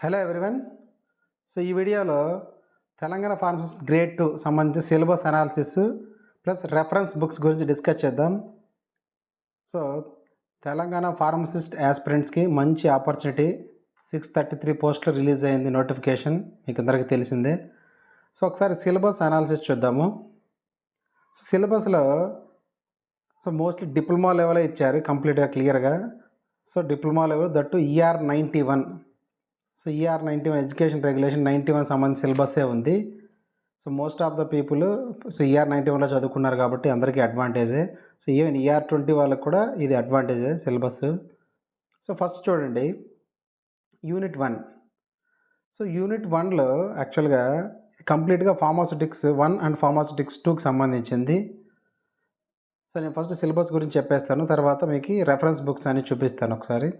Hello everyone. So ఈ వీడియోలో Telangana pharmacist grade 2 సంబంధించి syllabus analysis plus reference books గురించి డిస్కస్ చేద్దాం. సో తెలంగాణ ఫార్మసిస్ట్ యాస్పిరెంట్స్కి మంచి ఆపర్చునిటీ. 633 పోస్టులు రిలీజ్ అయింది నోటిఫికేషన్, మీకు అందరికీ తెలిసిందే. సో ఒకసారి సిలబస్ అనాలిసిస్ చూద్దాము. సో సిలబస్లో మోస్ట్లీ డిప్లొమా లెవెల్ ఇచ్చారు కంప్లీట్గా క్లియర్గా. So diploma level that ER 91. So ER 91 education regulation 91 సంబంధించి సిలబస్సే ఉంది. So most of the people ER 91లో చదువుకున్నారు కాబట్టి అందరికీ అడ్వాంటేజే. సో ఈవెన్ ER 20 వాళ్ళకు కూడా ఇది అడ్వాంటేజే సిలబస్. సో ఫస్ట్ చూడండి యూనిట్ 1. సో యూనిట్ 1లో యాక్చువల్గా కంప్లీట్గా ఫార్మాస్యూటిక్స్ 1 అండ్ ఫార్మాస్యూటిక్స్ 2కి సంబంధించింది. సో నేను ఫస్ట్ సిలబస్ గురించి చెప్పేస్తాను, తర్వాత మీకు రెఫరెన్స్ బుక్స్ అని చూపిస్తాను ఒకసారి.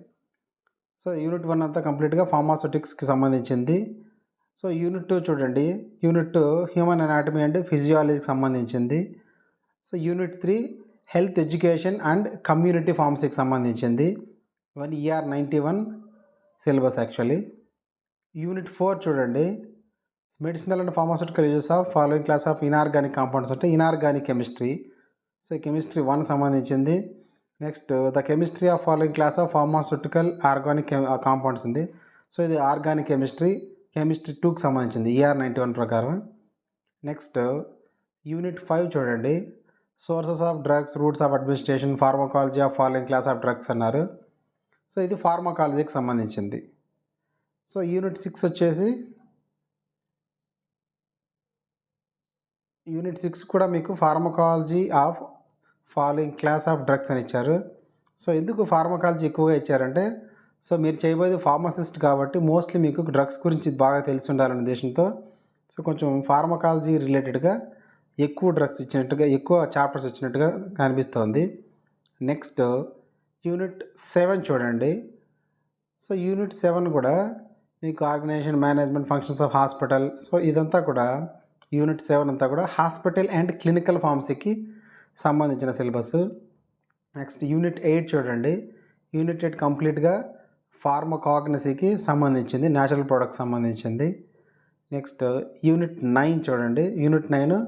సో యూనిట్ 1 అంతా కంప్లీట్గా ఫార్మాస్యూటిక్స్కి సంబంధించింది. సో యూనిట్ 2 చూడండి, యూనిట్ 2 హ్యూమన్ అనాటమీ అండ్ ఫిజియాలజీకి సంబంధించింది. So unit 3 health education and community ఫార్మసీకి సంబంధించింది. ఇవన్నీ ER 91 సిలబస్ యాక్చువల్లీ. యూనిట్ 4 చూడండి, medicinal and pharmaceutical uses of following class of inorganic compounds అంటే ఇనార్గానిక్ కెమిస్ట్రీ. సో కెమిస్ట్రీ 1 సంబంధించింది. Next the chemistry of following class of pharmaceutical organic compounds ఉంది. So ఇది organic chemistry 2కి సంబంధించింది ER 91 ప్రకారం. Next unit 5 చూడండి, sources of drugs, roots of administration, pharmacology of following class of drugs అన్నారు. So ఇది ఫార్మకాలజీకి సంబంధించింది. సో యూనిట్ 6 వచ్చేసి యూనిట్ 6 కూడా మీకు pharmacology of following class of drugs అని ఇచ్చారు. సో ఎందుకు ఫార్మకాలజీ ఎక్కువగా ఇచ్చారంటే, సో మీరు చేయబోయేది ఫార్మసిస్ట్ కాబట్టి మోస్ట్లీ మీకు డ్రగ్స్ గురించి బాగా తెలిసి ఉండాలనే ఉద్దేశంతో సో కొంచెం ఫార్మకాలజీ రిలేటెడ్గా ఎక్కువ డ్రగ్స్ ఇచ్చినట్టుగా, ఎక్కువ చాప్టర్స్ ఇచ్చినట్టుగా కనిపిస్తుంది. నెక్స్ట్ యూనిట్ 7 చూడండి. సో యూనిట్ 7 కూడా మీకు organisation, management, functions of hospital. So ఇదంతా కూడా యూనిట్ 7 అంతా కూడా హాస్పిటల్ అండ్ క్లినికల్ ఫార్మసీకి సంబంధించిన సిలబస్. నెక్స్ట్ యూనిట్ 8 చూడండి, యూనిట్ 8 కంప్లీట్గా ఫార్మకాగ్నసీకి సంబంధించింది, న్యాచురల్ ప్రోడక్ట్స్ సంబంధించింది. నెక్స్ట్ యూనిట్ 9 చూడండి, యూనిట్ 9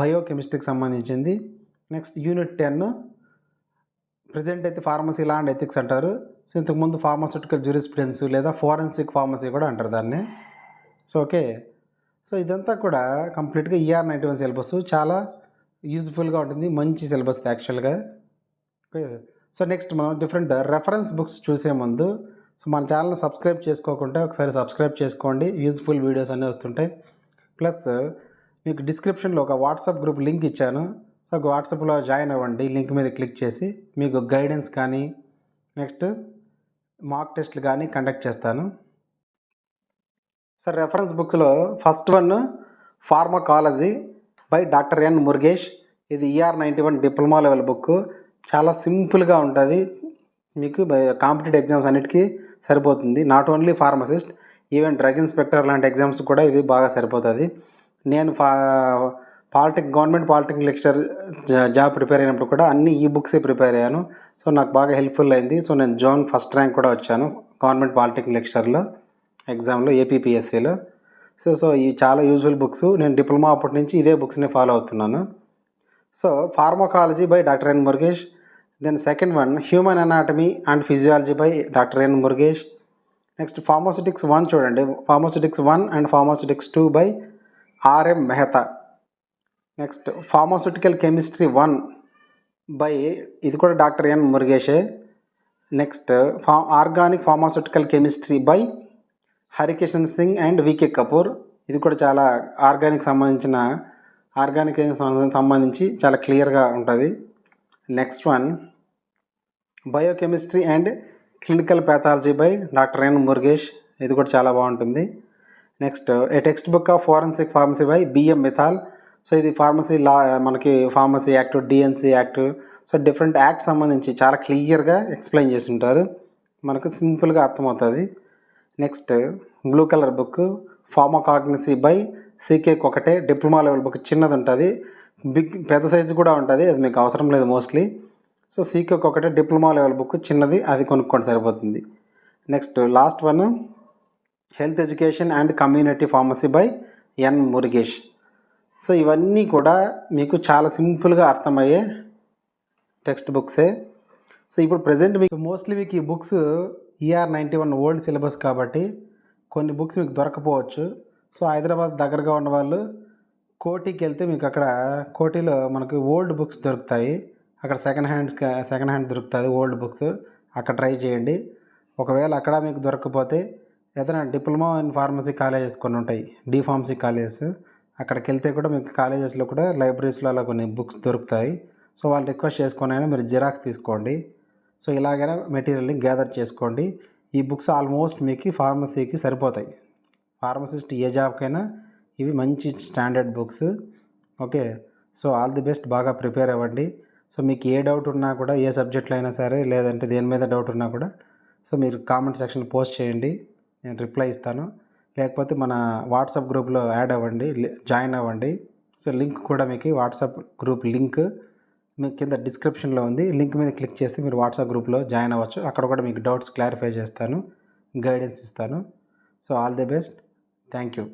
బయోకెమిస్ట్రీకి సంబంధించింది. నెక్స్ట్ యూనిట్ 10 ప్రజెంట్ అయితే ఫార్మసీ లా అండ్ ఎథిక్స్ అంటారు. సో ఇంతకుముందు ఫార్మాస్యూటికల్ జ్యూరిస్ప్రుడెన్స్ లేదా ఫోరెన్సిక్ ఫార్మసీ కూడా అంటారు దాన్ని. సో ఓకే, సో ఇదంతా కూడా కంప్లీట్గా ER 91 సిలబస్, చాలా యూజ్ఫుల్గా ఉంటుంది, మంచి సిలబస్ యాక్చువల్గా. ఓకే, సో నెక్స్ట్ మనం డిఫరెంట్ రెఫరెన్స్ బుక్స్ చూసే ముందు సో మన ఛానల్ని సబ్స్క్రైబ్ చేసుకోకుంటే ఒకసారి సబ్స్క్రైబ్ చేసుకోండి, యూజ్ఫుల్ వీడియోస్ అన్నీ వస్తుంటాయి. ప్లస్ మీకు డిస్క్రిప్షన్లో ఒక వాట్సాప్ గ్రూప్ లింక్ ఇచ్చాను. సో వాట్సాప్లో జాయిన్ అవ్వండి, లింక్ మీద క్లిక్ చేసి మీకు గైడెన్స్ కానీ నెక్స్ట్ మాక్ టెస్ట్లు కానీ కండక్ట్ చేస్తాను. సార్ రెఫరెన్స్ బుక్లో first one pharmacology by doctor N Murugesh. ఇది ER 91 డిప్లొమా లెవెల్ బుక్, చాలా సింపుల్గా ఉంటుంది, మీకు కాంపిటేటివ్ ఎగ్జామ్స్ అన్నిటికీ సరిపోతుంది. Not only pharmacist, even drug inspector లాంటి ఎగ్జామ్స్ కూడా ఇది బాగా సరిపోతుంది. నేను government polytechnic lecture job prepare అయినప్పుడు కూడా అన్ని ఈ బుక్సే ప్రిపేర్ అయ్యాను. సో నాకు బాగా హెల్ప్ఫుల్ అయింది. సో నేను జోన్ ఫస్ట్ ర్యాంక్ కూడా వచ్చాను గవర్నమెంట్ పాలిటెక్నిక్ లెక్చర్లో ఎగ్జామ్లో, APPSCలో. సో ఇవి చాలా యూజ్ఫుల్ బుక్స్. నేను డిప్లొమా అప్పటి నుంచి ఇదే బుక్స్ని ఫాలో అవుతున్నాను. So pharmacology by doctor N Murugesh. Then second one human anatomy and physiology by doctor N Murugesh. Next pharmaceutics 1 చూడండి, pharmaceutics 1 and pharmaceutics 2 by RM Mehta. Next pharmaceutical chemistry 1 by, ఇది కూడా డాక్టర్ N మురుగేషే. Next organic pharmaceutical chemistry by Harikishan Singh and VK Kapoor. ఇది కూడా చాలా organic సంబంధించి చాలా క్లియర్గా ఉంటుంది. Next one biochemistry and clinical pathology by doctor N Murugesh. ఇది కూడా చాలా బాగుంటుంది. Next a text book of forensic pharmacy by BM Mithal. So ఇది ఫార్మసీ లా, మనకి pharmacy act, DNC act, so different act సంబంధించి చాలా క్లియర్గా ఎక్స్ప్లెయిన్ చేసి ఉంటారు, మనకు సింపుల్గా అర్థమవుతుంది. Next blue colour book pharmacognosy by CK కొకటే, diploma level book, చిన్నది ఉంటుంది, పెద్ద సైజు కూడా ఉంటుంది, అది మీకు అవసరం లేదు mostly. So CK కొకటే diploma level book చిన్నది, అది కొనుక్కోండి సరిపోతుంది. Next last one health education and community pharmacy by N Murugesh. So ఇవన్నీ కూడా మీకు చాలా సింపుల్గా అర్థమయ్యే టెక్స్ట్ బుక్సే. సో ఇప్పుడు ప్రజెంట్ మీకు మోస్ట్లీ మీకు ఈ బుక్స్ ER91 ఓల్డ్ సిలబస్ కాబట్టి కొన్ని బుక్స్ మీకు దొరకపోవచ్చు. సో హైదరాబాద్ దగ్గరగా ఉన్న వాళ్ళు కోటికి వెళ్తే మీకు అక్కడ కోటిలో మనకు ఓల్డ్ బుక్స్ దొరుకుతాయి. అక్కడ సెకండ్ హ్యాండ్ దొరుకుతుంది ఓల్డ్ బుక్స్, అక్కడ ట్రై చేయండి. ఒకవేళ అక్కడ మీకు దొరకకపోతే ఏదైనా డిప్లొమా ఇన్ ఫార్మసీ కాలేజెస్ కొన్ని ఉంటాయి, ఫార్మసీ కాలేజెస్, అక్కడికి వెళ్తే కూడా మీకు కాలేజెస్లో కూడా లైబ్రరీస్లో అలా కొన్ని బుక్స్ దొరుకుతాయి. సో వాళ్ళు రిక్వెస్ట్ చేసుకొని అయినా మీరు జిరాక్స్ తీసుకోండి. సో ఇలాగైనా మెటీరియల్ని గ్యాదర్ చేసుకోండి. ఈ బుక్స్ ఆల్మోస్ట్ మీకు ఫార్మసీకి సరిపోతాయి. ఫార్మసిస్ట్ ఏ జాబ్కైనా ఇవి మంచి standard books. Okay, so all the best, బాగా ప్రిపేర్ అవ్వండి. సో మీకు ఏ డౌట్ ఉన్నా కూడా, ఏ సబ్జెక్ట్లో అయినా సరే, లేదంటే దేని మీద డౌట్ ఉన్నా కూడా సో మీరు కామెంట్ సెక్షన్ పోస్ట్ చేయండి, నేను రిప్లై ఇస్తాను. లేకపోతే మన వాట్సాప్ గ్రూప్లో యాడ్ అవ్వండి, జాయిన్ అవ్వండి. సో లింక్ కూడా మీకు వాట్సాప్ గ్రూప్ లింక్ మీకు కింద డిస్క్రిప్షన్లో ఉంది. లింక్ మీద క్లిక్ చేస్తే మీరు వాట్సాప్ గ్రూప్లో జాయిన్ అవ్వచ్చు. అక్కడ కూడా మీకు డౌట్స్ క్లారిఫై చేస్తాను, గైడెన్స్ ఇస్తాను. So all the best, thank you.